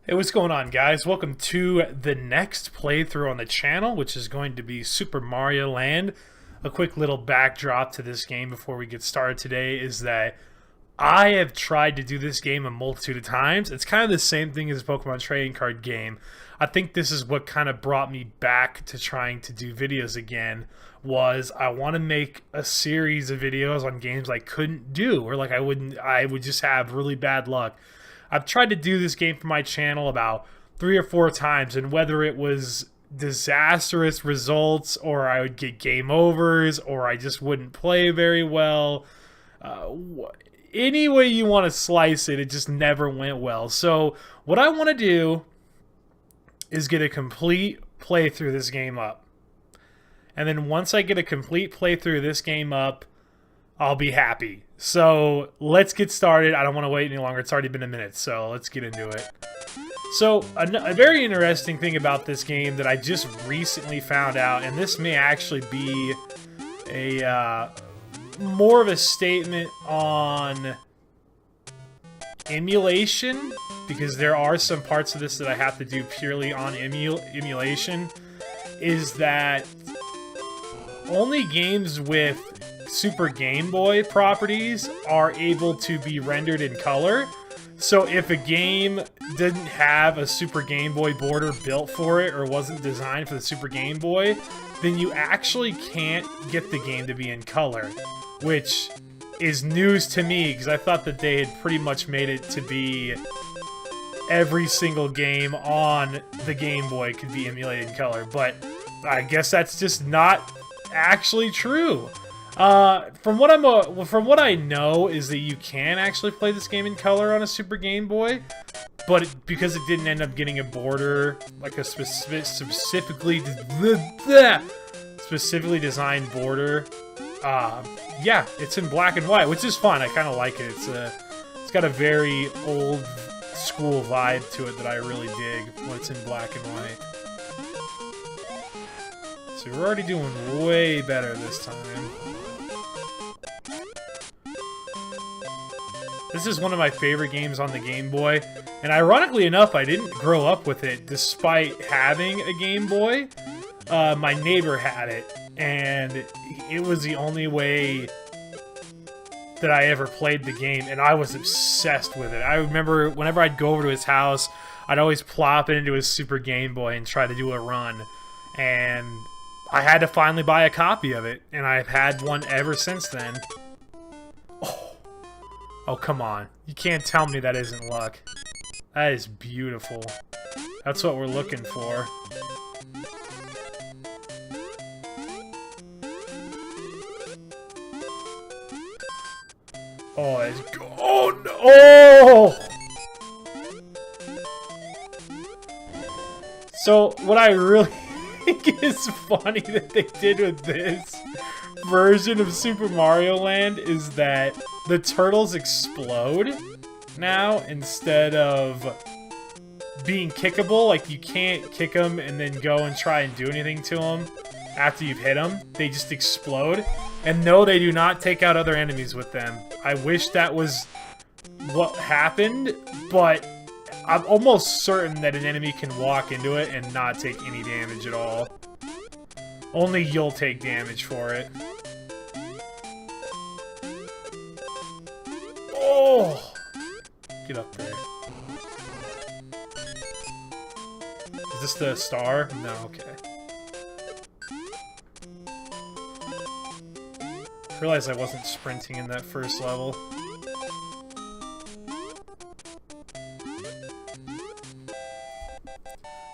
Hey, what's going on, guys? Welcome to the next playthrough on the channel, which is going to be Super Mario Land. A quick little backdrop to this game before we get started today is that I have tried to do this game a multitude of times. It's kind of the same thing as a Pokemon trading card game. I think this is what kind of brought me back to trying to do videos again, was I want to make a series of videos on games I couldn't do, or like I would just have really bad luck. I've tried to do this game for my channel about 3 or 4 times, and whether it was disastrous results, or I would get game overs, or I just wouldn't play very well, any way you want to slice it, it just never went well. So what I want to do is get a complete playthrough of this game up. And then once I get a complete playthrough of this game up, I'll be happy. So let's get started. I don't want to wait any longer. It's already been a minute, so let's get into it. So a very interesting thing about this game that I just recently found out, and this may actually be a more of a statement on emulation, because there are some parts of this that I have to do purely on emulation, is that only games with Super Game Boy properties are able to be rendered in color. So if a game didn't have a Super Game Boy border built for it, or wasn't designed for the Super Game Boy, then you actually can't get the game to be in color, which is news to me, because I thought that they had pretty much made it to be every single game on the Game Boy could be emulated in color, but I guess that's just not actually true. From what I know is that you can actually play this game in color on a Super Game Boy, but because it didn't end up getting a border, like a specifically designed border, yeah, it's in black and white, which is fun. I kind of like it. It's got a very old school vibe to it that I really dig when it's in black and white. So we're already doing way better this time. This is one of my favorite games on the Game Boy, and ironically enough, I didn't grow up with it despite having a Game Boy. My neighbor had it, and it was the only way that I ever played the game, and I was obsessed with it. I remember whenever I'd go over to his house, I'd always plop it into his Super Game Boy and try to do a run, and I had to finally buy a copy of it, and I've had one ever since then. Oh, come on. You can't tell me that isn't luck. That is beautiful. That's what we're looking for. Oh, it's go. Oh, no. Oh! So, what I really think is funny that they did with this version of Super Mario Land is that the turtles explode now instead of being kickable. Like, you can't kick them and then go and try and do anything to them after you've hit them. They just explode. And no, they do not take out other enemies with them. I wish that was what happened, but I'm almost certain that an enemy can walk into it and not take any damage at all. Only you'll take damage for it. Oh! Get up there. Is this the star? No, okay. I realized I wasn't sprinting in that first level.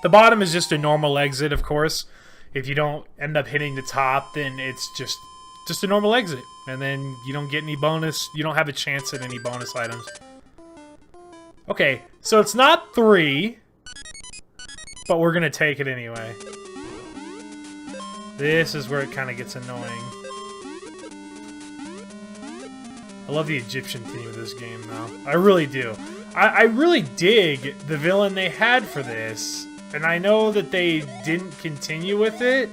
The bottom is just a normal exit, of course. If you don't end up hitting the top, then it's just a normal exit. And then you don't get any bonus. You don't have a chance at any bonus items. Okay, so it's not 3, but we're gonna take it anyway. This is where it kind of gets annoying. I love the Egyptian theme of this game, though. I really do. I really dig the villain they had for this. And I know that they didn't continue with it,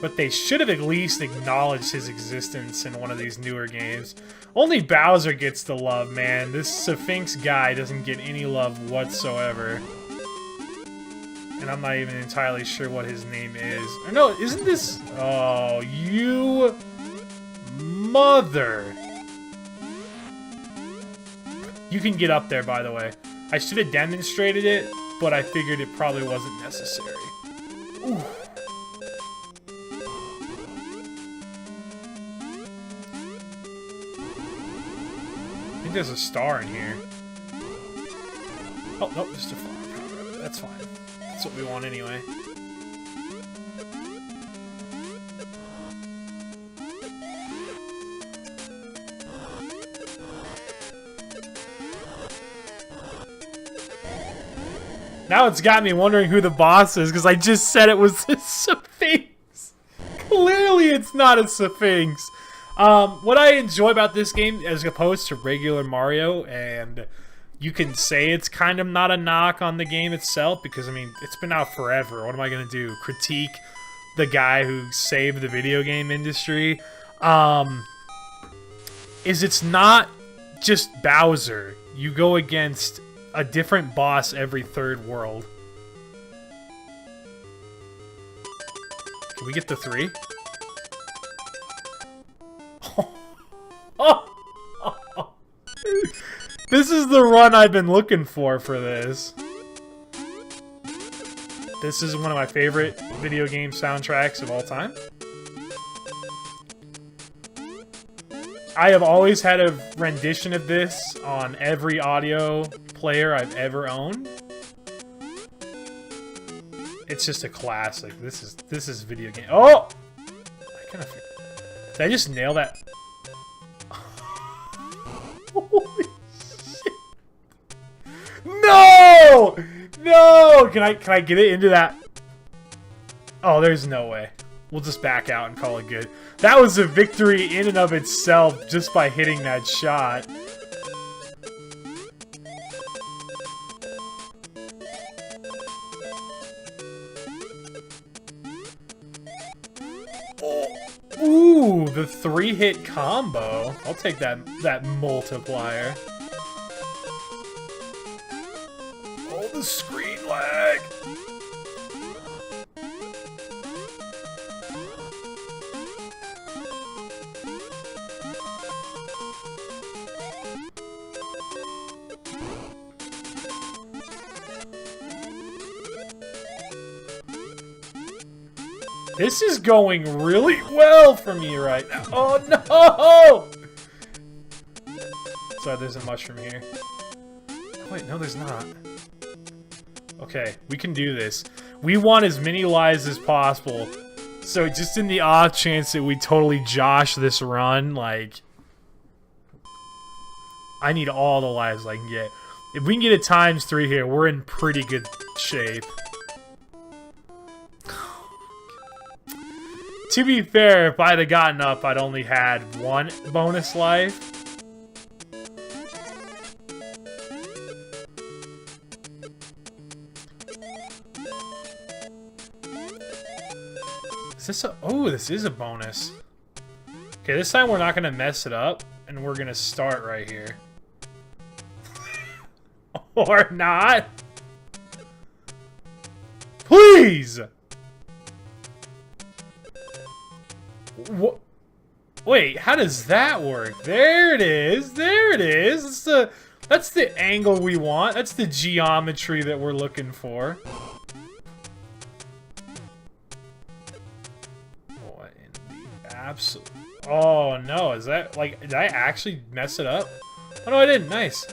But they should have at least acknowledged his existence in one of these newer games. Only Bowser gets the love, man. This Sphinx guy doesn't get any love whatsoever. And I'm not even entirely sure what his name is. Or no, isn't this... Oh, you... Mother... You can get up there, by the way. I should have demonstrated it, but I figured it probably wasn't necessary. Ooh. I think there's a star in here. Oh, nope, just a flower. That's fine. That's what we want anyway. Now it's got me wondering who the boss is, because I just said it was a Sphinx. Clearly it's not a Sphinx. What I enjoy about this game, as opposed to regular Mario, and you can say it's kind of not a knock on the game itself, because, I mean, it's been out forever. What am I going to do? Critique the guy who saved the video game industry? Is it's not just Bowser. You go against a different boss every third world. Can we get the 3? This is the run I've been looking for this. This is one of my favorite video game soundtracks of all time. I have always had a rendition of this on every audio player I've ever owned. It's just a classic. This is video game. Oh! Did I just nail that? Holy shit! No! No! Can I get it into that? Oh, there's no way. We'll just back out and call it good. That was a victory in and of itself just by hitting that shot. Ooh, the 3-hit combo. I'll take that multiplier. Oh, the screen lag. This is going really well for me right now. Oh, no! Sorry, there's a mushroom here. Oh, wait, no, there's not. Okay, we can do this. We want as many lives as possible. So just in the off chance that we totally josh this run, like... I need all the lives I can get. If we can get a ×3 here, we're in pretty good shape. To be fair, if I'd have gotten up, I'd only had 1 bonus life. Is this a... Oh, this is a bonus. Okay, this time we're not going to mess it up, and we're going to start right here. Or not. Please! What? Wait, how does that work? There it is. There it is. That's the angle we want. That's the geometry that we're looking for. What in the absolute... Oh, no. Is that... Like, did I actually mess it up? Oh, no, I didn't. Nice.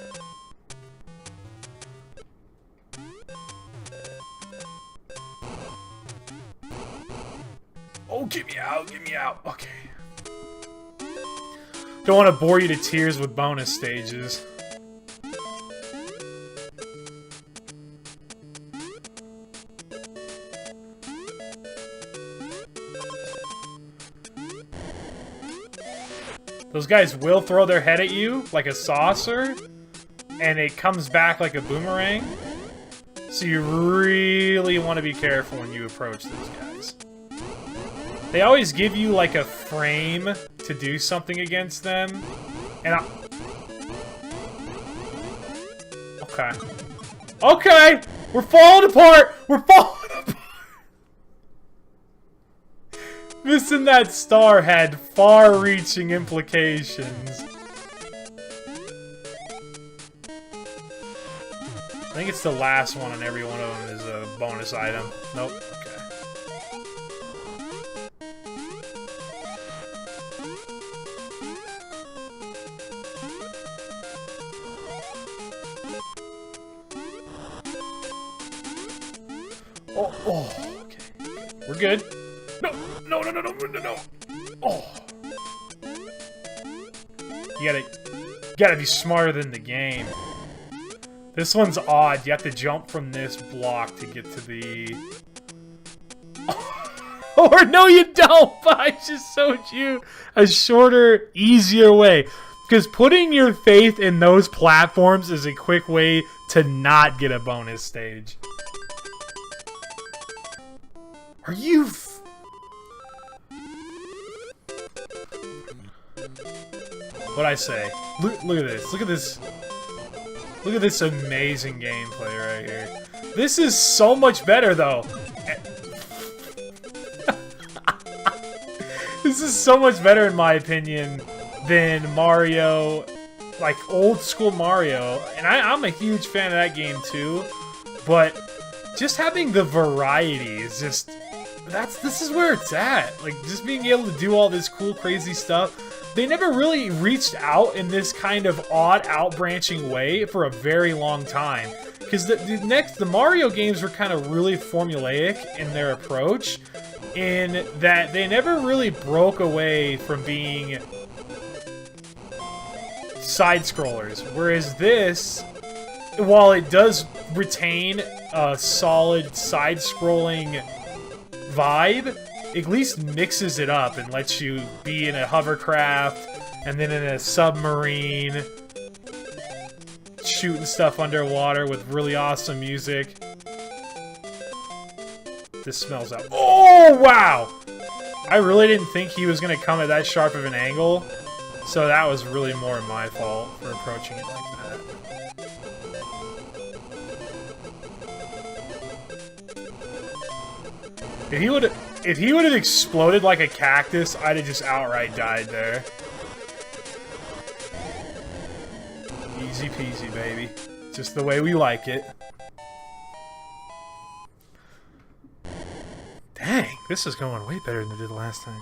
Oh, get me out, get me out. Okay. Don't want to bore you to tears with bonus stages. Those guys will throw their head at you like a saucer, and it comes back like a boomerang. So you really want to be careful when you approach those guys. They always give you like a frame to do something against them. And okay. Okay! We're falling apart! We're falling apart! Missing that star had far-reaching implications. I think it's the last one and every one of them is a bonus item. Nope. Okay. Oh, okay. We're good. No. Oh. You gotta be smarter than the game. This one's odd. You have to jump from this block to get to the... Or no, you don't! But I just showed you a shorter, easier way. Because putting your faith in those platforms is a quick way to not get a bonus stage. Are you... What'd I say? Look at this. Look at this. Look at this amazing gameplay right here. This is so much better, though. This is so much better, in my opinion, than Mario, like old school Mario. And I'm a huge fan of that game, too. But just having the variety is just... This is where it's at. Like, just being able to do all this cool, crazy stuff. They never really reached out in this kind of odd, out-branching way for a very long time. Because the Mario games were kind of really formulaic in their approach, in that they never really broke away from being side-scrollers. Whereas this, while it does retain a solid side-scrolling vibe, at least mixes it up and lets you be in a hovercraft and then in a submarine shooting stuff underwater with really awesome music. This smells out. Oh, wow! I really didn't think he was going to come at that sharp of an angle, so that was really more my fault for approaching it like that. If he would have exploded like a cactus, I'd have just outright died there. Easy peasy, baby. Just the way we like it. Dang, this is going way better than it did last time.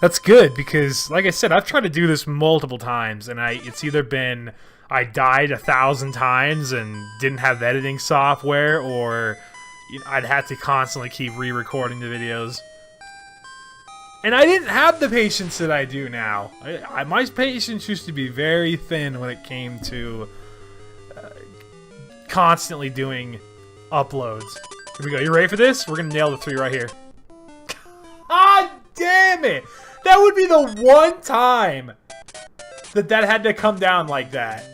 That's good, because, like I said, I've tried to do this multiple times, and it's either been I died 1,000 times and didn't have editing software, or I'd have to constantly keep re-recording the videos. And I didn't have the patience that I do now. My patience used to be very thin when it came to constantly doing uploads. Here we go. You ready for this? We're going to nail the 3 right here. Ah, damn it! That would be the one time that had to come down like that.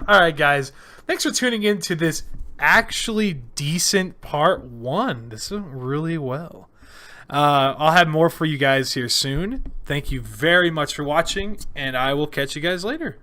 Alright, guys. Thanks for tuning in to this actually decent part 1. This went really well. I'll have more for you guys here soon. Thank you very much for watching, and I will catch you guys later.